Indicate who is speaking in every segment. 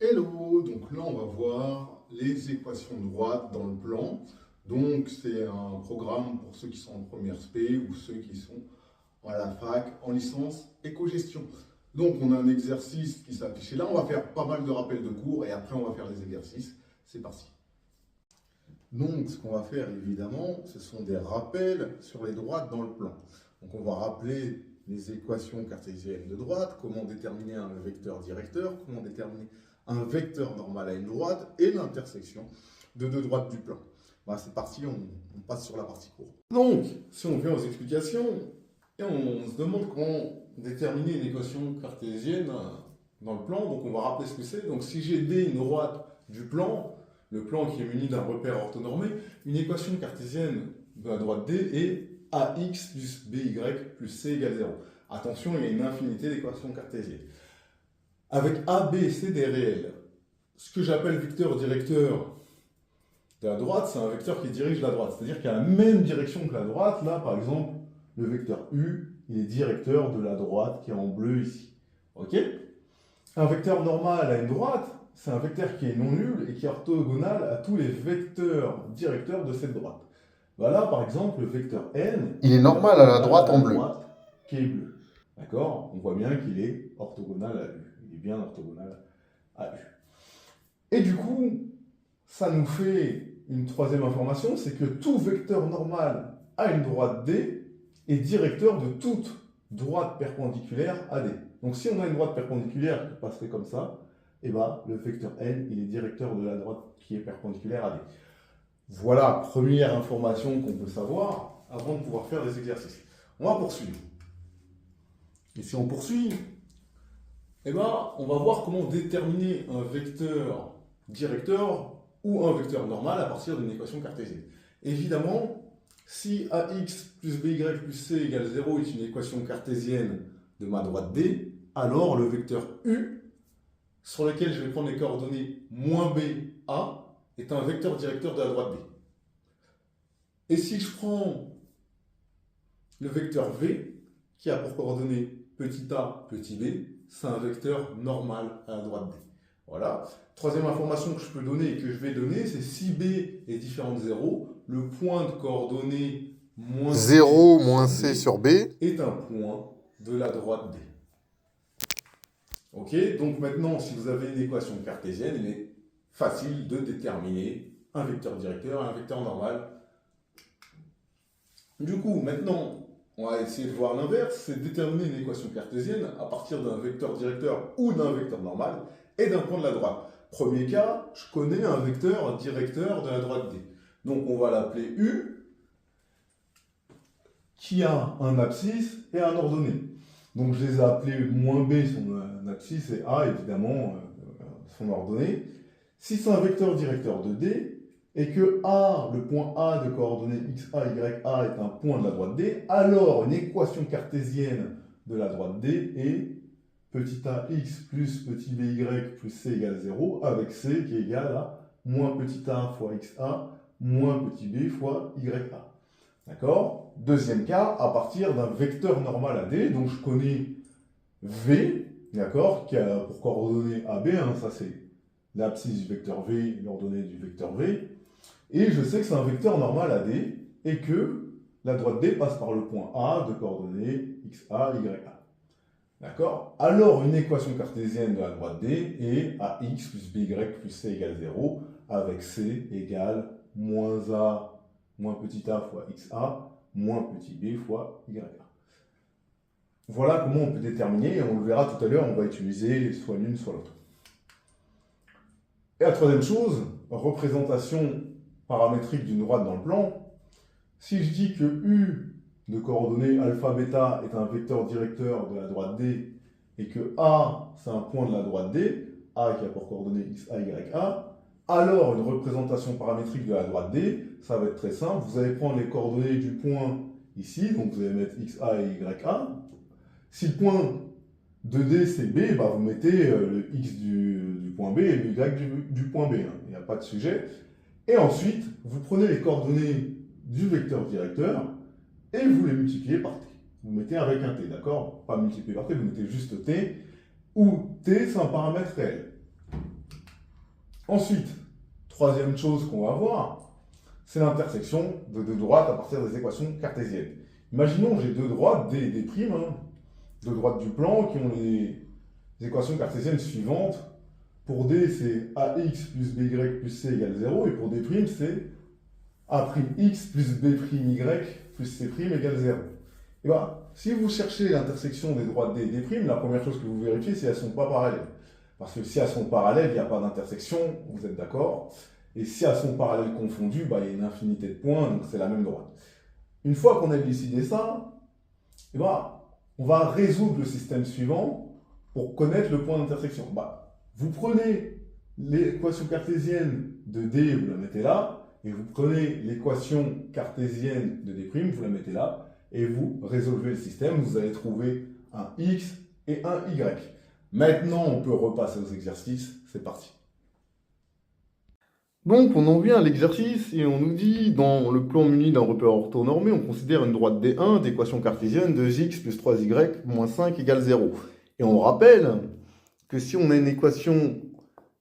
Speaker 1: Hello, donc là on va voir les équations de droite dans le plan. Donc c'est un programme pour ceux qui sont en première spé ou ceux qui sont à la fac en licence éco-gestion. Donc on a un exercice qui s'affiche là, on va faire pas mal de rappels de cours et après on va faire les exercices. C'est parti. Donc ce qu'on va faire évidemment, ce sont des rappels sur les droites dans le plan. Donc on va rappeler les équations cartésiennes de droite, comment déterminer un vecteur directeur, comment déterminer un vecteur normal à une droite et l'intersection de deux droites du plan. Voilà, c'est parti, on passe sur la partie courbe. Donc, si on vient aux explications, et on se demande comment déterminer une équation cartésienne dans le plan, donc on va rappeler ce que c'est. Donc si j'ai D une droite du plan, le plan qui est muni d'un repère orthonormé, une équation cartésienne de la droite D est AX plus BY plus C égale 0. Attention, il y a une infinité d'équations cartésiennes. Avec A, B et C des réels, ce que j'appelle vecteur directeur de la droite, c'est un vecteur qui dirige la droite. C'est-à-dire qu'il a la même direction que la droite. Là, par exemple, le vecteur U, il est directeur de la droite qui est en bleu ici. Ok? Un vecteur normal à une droite, c'est un vecteur qui est non nul et qui est orthogonal à tous les vecteurs directeurs de cette droite. Voilà, par exemple, le vecteur n,
Speaker 2: Il est normal à la droite en bleu.
Speaker 1: droite qui est bleue. D'accord? On voit bien qu'il est orthogonal à U. Il est bien orthogonal à U. Et du coup, ça nous fait une troisième information, c'est que tout vecteur normal à une droite D est directeur de toute droite perpendiculaire à D. Donc si on a une droite perpendiculaire qui passerait comme ça, et ben, le vecteur n, il est directeur de la droite qui est perpendiculaire à D. Voilà, première information qu'on peut savoir avant de pouvoir faire des exercices. On va poursuivre. Et si on poursuit, eh ben, on va voir comment déterminer un vecteur directeur ou un vecteur normal à partir d'une équation cartésienne. Évidemment, si AX plus BY plus C égale 0 est une équation cartésienne de ma droite D, alors le vecteur U, sur lequel je vais prendre les coordonnées moins B, A, est un vecteur directeur de la droite D. Et si je prends le vecteur V, qui a pour coordonnées petit a, petit b, c'est un vecteur normal à la droite D. Voilà. Troisième information que je peux donner et que je vais donner, c'est si B est différent de 0, le point de coordonnées moins
Speaker 2: 0 moins C sur B.
Speaker 1: est un point de la droite D. Ok, donc maintenant, si vous avez une équation cartésienne, il est facile de déterminer un vecteur directeur et un vecteur normal. Du coup, maintenant, on va essayer de voir l'inverse, c'est déterminer une équation cartésienne à partir d'un vecteur directeur ou d'un vecteur normal et d'un point de la droite. Premier cas, je connais un vecteur directeur de la droite D. Donc on va l'appeler U, qui a un abscisse et un ordonnée. Donc je les ai appelés moins B, son abscisse, et A, évidemment, son ordonnée. Si c'est un vecteur directeur de D, et que A, le point A de coordonnées XA, YA est un point de la droite D, alors une équation cartésienne de la droite D est petit ax plus petit by plus c égale 0, avec c qui est égal à moins petit a fois xa moins petit b fois ya. D'accord? Deuxième cas, à partir d'un vecteur normal à D, donc je connais V, d'accord, qui a pour coordonnées AB, hein, ça c'est l'abscisse du vecteur V, l'ordonnée du vecteur V, et je sais que c'est un vecteur normal à D, et que la droite D passe par le point A de coordonnées XA, YA. D'accord? Alors, une équation cartésienne de la droite D est AX plus BY plus C égale 0, avec C égale moins A moins petit a fois XA moins petit b fois YA. Voilà comment on peut déterminer, et on le verra tout à l'heure, on va utiliser soit l'une soit l'autre. Et la troisième chose, représentation paramétrique d'une droite dans le plan. Si je dis que U de coordonnées alpha bêta est un vecteur directeur de la droite D et que A c'est un point de la droite D, A qui a pour coordonnées XA, YA, alors une représentation paramétrique de la droite D, ça va être très simple. Vous allez prendre les coordonnées du point ici, donc vous allez mettre XA et YA. Si le point de D c'est B, bah vous mettez le X du point B et le Y du point B, hein. Il n'y a pas de sujet. Et ensuite, vous prenez les coordonnées du vecteur directeur et vous les multipliez par t. Vous mettez avec un t, d'accord? Pas multiplié par t, vous mettez juste t, où t c'est un paramètre réel. Ensuite, troisième chose qu'on va voir, c'est l'intersection de deux droites à partir des équations cartésiennes. Imaginons que j'ai deux droites, D et D', deux droites du plan qui ont les équations cartésiennes suivantes. Pour D, c'est AX plus BY plus C égale 0, et pour D', c'est A'X plus B'Y plus C' égale 0. Et bien, si vous cherchez l'intersection des droites D et D', la première chose que vous vérifiez, c'est si elles ne sont pas parallèles. Parce que si elles sont parallèles, il n'y a pas d'intersection, vous êtes d'accord. Et si elles sont parallèles confondues, bah, il y a une infinité de points, donc c'est la même droite. Une fois qu'on a décidé ça, eh ben, on va résoudre le système suivant pour connaître le point d'intersection. Bah, vous prenez l'équation cartésienne de D, vous la mettez là, et vous prenez l'équation cartésienne de D', vous la mettez là, et vous résolvez le système, vous allez trouver un X et un Y. Maintenant, on peut repasser aux exercices, c'est parti.
Speaker 2: Donc, on en vient à l'exercice et on nous dit, dans le plan muni d'un repère orthonormé, on considère une droite D1 d'équation cartésienne de x plus 3y moins 5 égale 0. Et on rappelle que si on a une équation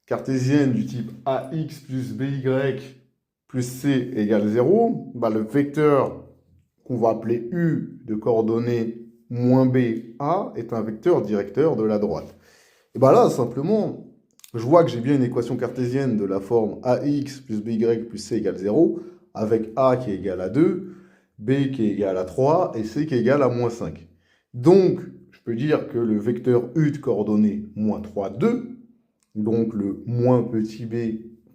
Speaker 2: cartésienne du type ax plus by plus c égale 0, bah le vecteur qu'on va appeler u de coordonnées moins b, a, est un vecteur directeur de la droite. Et bien là, simplement, je vois que j'ai bien une équation cartésienne de la forme ax plus by plus c égale 0, avec a qui est égal à 2, b qui est égal à 3 et c qui est égal à moins 5. Donc, je peux dire que le vecteur u de coordonnées moins 3, 2, donc le moins petit b,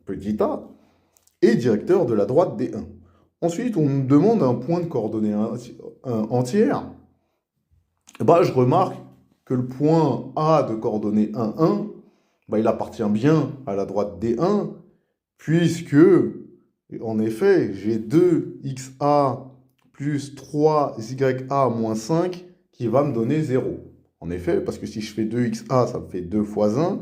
Speaker 2: petit a, est directeur de la droite D1. Ensuite, on nous demande un point de coordonnées entière. Bah, je remarque que le point A de coordonnées 1, 1, bah, il appartient bien à la droite D1, puisque, en effet, j'ai 2xa plus 3ya moins 5 qui va me donner 0. En effet, parce que si je fais 2xa, ça me fait 2 fois 1,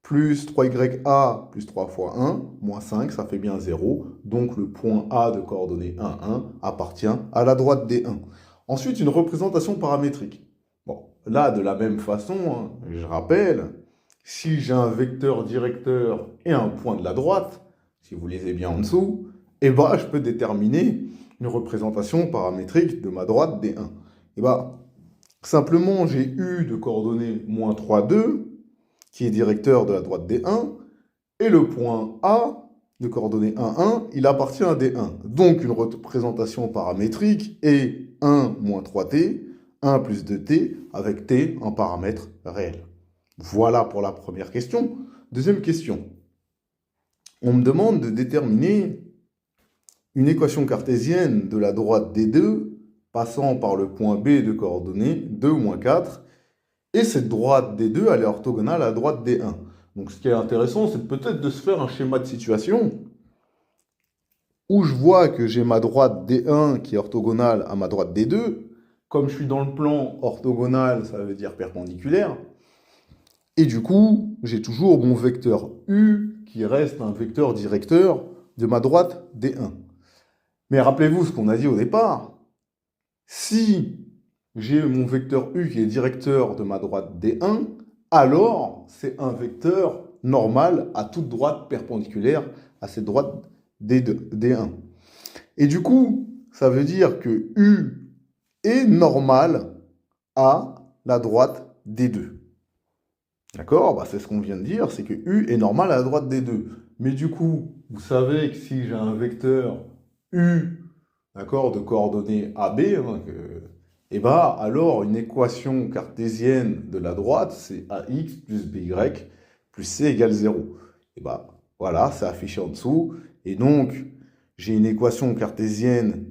Speaker 2: plus 3ya plus 3 fois 1, moins 5, ça fait bien 0. Donc le point A de coordonnées 1, 1 appartient à la droite D1. Ensuite, une représentation paramétrique. Bon, là, de la même façon, je rappelle, si j'ai un vecteur directeur et un point de la droite, si vous lisez bien en dessous, eh ben, je peux déterminer une représentation paramétrique de ma droite D1. Eh ben, simplement, j'ai U de coordonnées moins 3, 2, qui est directeur de la droite D1, et le point A de coordonnées 1, 1, il appartient à D1. Donc, une représentation paramétrique est 1 moins 3t, 1 plus 2t, avec t en paramètre réel. Voilà pour la première question. Deuxième question. On me demande de déterminer une équation cartésienne de la droite D2 passant par le point B de coordonnées 2, moins 4. Et cette droite D2, elle est orthogonale à la droite D1. Donc ce qui est intéressant, c'est peut-être de se faire un schéma de situation où je vois que j'ai ma droite D1 qui est orthogonale à ma droite D2. Comme je suis dans le plan orthogonal, ça veut dire perpendiculaire. Et du coup, j'ai toujours mon vecteur U qui reste un vecteur directeur de ma droite D1. Mais rappelez-vous ce qu'on a dit au départ. Si j'ai mon vecteur U qui est directeur de ma droite D1, alors c'est un vecteur normal à toute droite perpendiculaire à cette droite D1. Et du coup, ça veut dire que U est normal à la droite D2. D'accord? Bah, c'est ce qu'on vient de dire, c'est que U est normal à la droite D2. Mais du coup, vous savez que si j'ai un vecteur U, d'accord, de coordonnées AB, et bah alors une équation cartésienne de la droite, c'est AX plus BY plus C égale 0. Et bah voilà, c'est affiché en dessous. Et donc, j'ai une équation cartésienne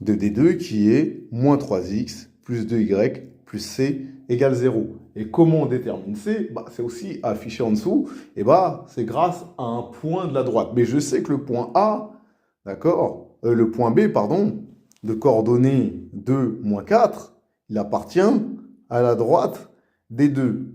Speaker 2: de D2 qui est moins 3x plus 2y plus C égale 0. Et comment on détermine C? Bah, c'est aussi affiché en dessous. Et bah, c'est grâce à un point de la droite. Mais je sais que le point A, d'accord, le point B, pardon, de coordonnées 2, moins 4, il appartient à la droite des deux.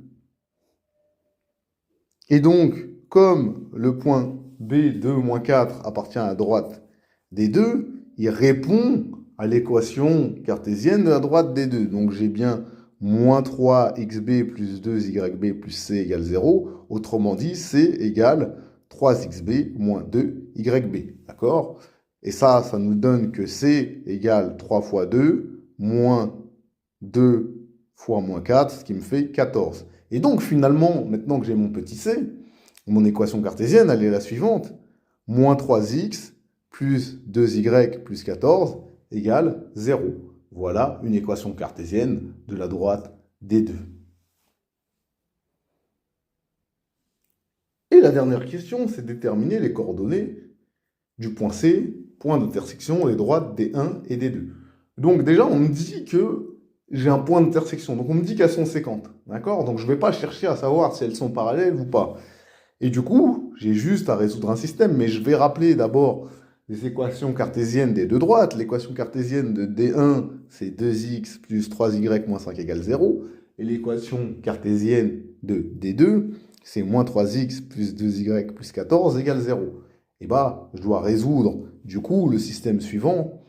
Speaker 2: Et donc, comme le point B, 2, moins 4 appartient à la droite des deux, il répond à l'équation cartésienne de la droite des deux. Donc, j'ai bien moins 3xb plus 2yb plus c égale 0. Autrement dit, c égale 3xb moins 2yb. D'accord? Et ça nous donne que c égale 3 fois 2 moins 2 fois moins 4, ce qui me fait 14. Et donc, finalement, maintenant que j'ai mon petit c, mon équation cartésienne, elle est la suivante. Moins 3x plus 2y plus 14 égale 0. Voilà une équation cartésienne de la droite des deux. Et la dernière question, c'est déterminer les coordonnées du point C, point d'intersection des droites D1 et D2. Donc déjà, on me dit que j'ai un point d'intersection. Donc on me dit qu'elles sont séquentes. D'accord? Donc je ne vais pas chercher à savoir si elles sont parallèles ou pas. Et du coup, j'ai juste à résoudre un système. Mais je vais rappeler d'abord les équations cartésiennes des deux droites. L'équation cartésienne de D1, c'est 2x plus 3y moins 5 égale 0. Et l'équation cartésienne de D2, c'est moins 3x plus 2y plus 14 égale 0. Et bah, je dois résoudre, du coup, le système suivant.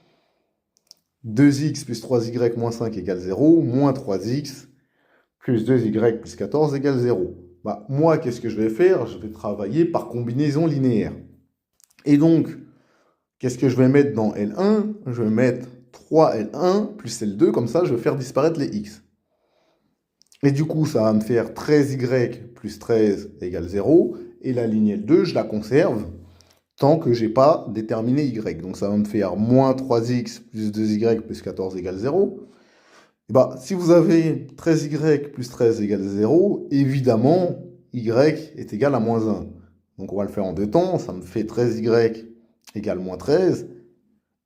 Speaker 2: 2x plus 3y moins 5 égale 0, moins 3x plus 2y plus 14 égale 0. Bah, moi, qu'est-ce que je vais faire? Je vais travailler par combinaison linéaire. Et donc, qu'est-ce que je vais mettre dans L1? Je vais mettre 3L1 plus L2, comme ça, je vais faire disparaître les x. Et du coup, ça va me faire 13y plus 13 égale 0. Et la ligne L2, je la conserve tant que je n'ai pas déterminé y. Donc ça va me faire moins 3x plus 2y plus 14 égale 0. Et bah, si vous avez 13y plus 13 égale 0, évidemment, y est égal à moins 1. Donc on va le faire en deux temps. Ça me fait 13y égale moins 13.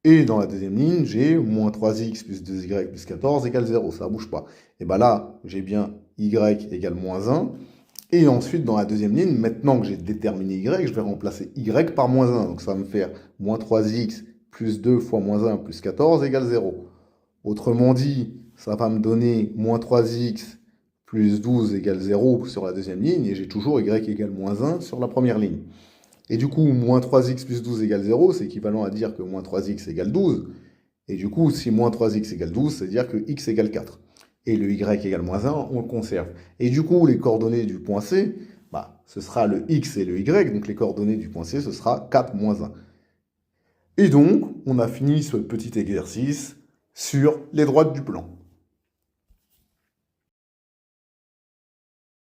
Speaker 2: Et dans la deuxième ligne, j'ai moins 3x plus 2y plus 14 égale 0. Ça ne bouge pas. Et bien là, j'ai bien y égale moins 1. Et ensuite, dans la deuxième ligne, maintenant que j'ai déterminé y, je vais remplacer y par moins 1. Donc ça va me faire moins 3x plus 2 fois moins 1 plus 14 égale 0. Autrement dit, ça va me donner moins 3x plus 12 égale 0 sur la deuxième ligne. Et j'ai toujours y égale moins 1 sur la première ligne. Et du coup, moins 3x plus 12 égale 0, c'est équivalent à dire que moins 3x égale 12. Et du coup, si moins 3x égale 12, c'est-à-dire que x égale 4. Et le y égale moins 1, on le conserve. Et du coup, les coordonnées du point C, bah, ce sera le x et le y. Donc les coordonnées du point C, ce sera 4 moins 1. Et donc, on a fini ce petit exercice sur les droites du plan.